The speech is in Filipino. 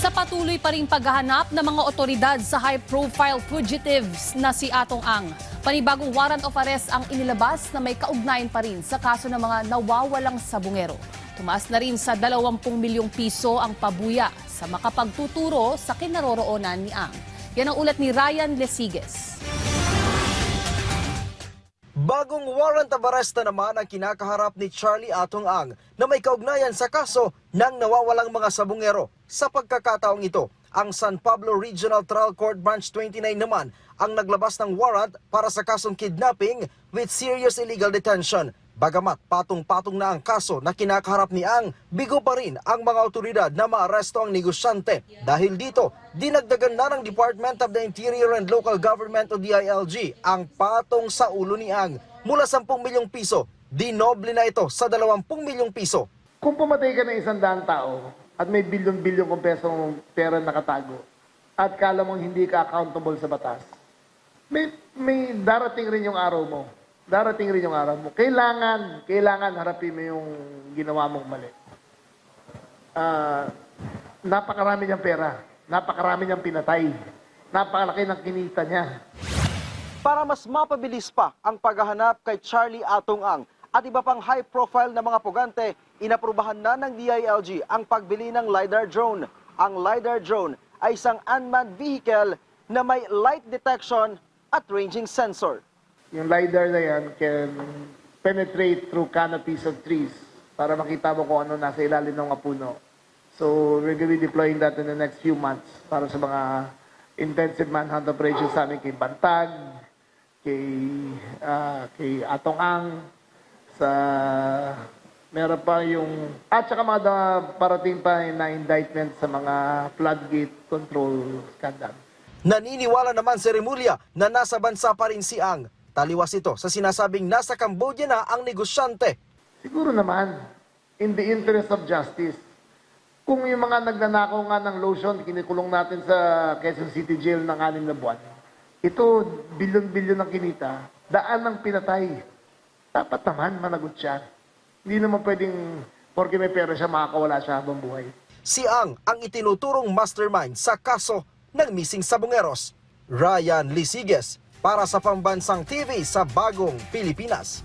Sa patuloy pa rin paghahanap ng mga otoridad sa high-profile fugitives na si Atong Ang, panibagong warrant of arrest ang inilabas na may kaugnayan pa rin sa kaso ng mga nawawalang sabungero. Tumaas na rin sa 20 milyong piso ang pabuya sa makapagtuturo sa kinaroroonan ni Ang. Yan ang ulat ni Ryan Lesiges. Bagong warrant of arrest na naman ang kinakaharap ni Charlie Atong Ang na may kaugnayan sa kaso ng nawawalang mga sabungero. Sa pagkakataong ito, ang San Pablo Regional Trial Court Branch 29 naman ang naglabas ng warrant para sa kasong kidnapping with serious illegal detention. Bagamat patong-patong na ang kaso na kinakaharap ni Ang, bigo pa rin ang mga otoridad na maaresto ang negosyante. Dahil dito, dinagdagan na ng Department of the Interior and Local Government o DILG ang patong sa ulo ni Ang. Mula 10 milyong piso, dinoble na ito sa 20 milyong piso. Kung pumatay ka ng 100 tao at may bilyon-bilyon kong pesong pera nakatago at kala mong hindi ka accountable sa batas, may darating rin yung araw mo. Darating rin yung araw mo. Kailangan harapin mo yung ginawa mong mali. Napakarami niyang pera. Napakarami niyang pinatay. Napakalaki ng kinita niya. Para mas mapabilis pa ang paghahanap kay Charlie Atong Ang at iba pang high-profile na mga pugante, inaprubahan na ng DILG ang pagbili ng LiDAR drone. Ang LiDAR drone ay isang unmanned vehicle na may light detection at ranging sensor. Yung LiDAR na yan can penetrate through canopies of trees para makita mo kung ano nasa ilalim ng mga puno. So we're going to be deploying that in the next few months para sa mga intensive manhunt operations sa amin kay Bantag, kay Atong Ang, sa meron pa yung at saka mga parating pa na indictment sa mga floodgate control scandal. Naniniwala naman si Remulla na nasa bansa pa rin si Ang. Taliwas ito sa sinasabing nasa Cambodia na ang negosyante. Siguro naman, in the interest of justice, kung yung mga nagnanakaw nga ng lotion, kinikulong natin sa Quezon City Jail ng 6 na buwan, ito, bilyon-bilyon ng kinita, daan ng pinatay. Dapat naman managot siya. Hindi naman pwedeng, porque may pera siya, makakawala siya habang buhay. Si Ang itinuturong mastermind sa kaso ng missing sabungeros. Ryan Lesiges para sa Pambansang TV sa Bagong Pilipinas.